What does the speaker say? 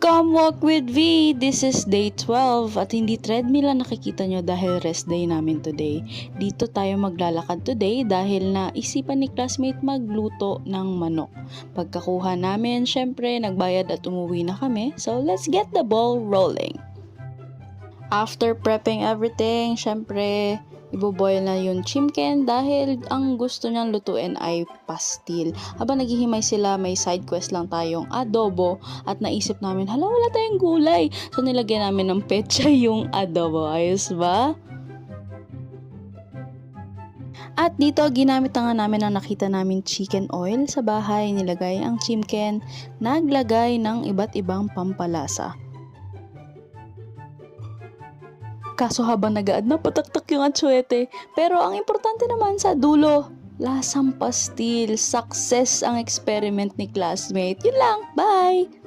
Come walk with V! This is day 12 at hindi treadmill ang nakikita nyo dahil rest day namin today. Dito tayo maglalakad today dahil naisipan ni classmate magluto ng manok. Pagkakuha namin, syempre nagbayad at umuwi na kami, so let's get the ball rolling! After prepping everything, syempre iboboil na yung chicken dahil ang gusto niyang lutuin ay pastil. Habang naghihimay sila, may side quest lang tayong adobo at naisip namin, hala wala tayong gulay. So nilagyan namin ng petsa yung adobo. Ayos ba? At dito, ginamit na nga namin ang nakita namin chicken oil sa bahay. Nilagay ang chicken, naglagay ng iba't ibang pampalasa. Kaso habang nagaad na pataktak yung atsuete. Pero ang importante naman sa dulo, lasang pastil. Success ang experiment ni classmate. Yun lang. Bye!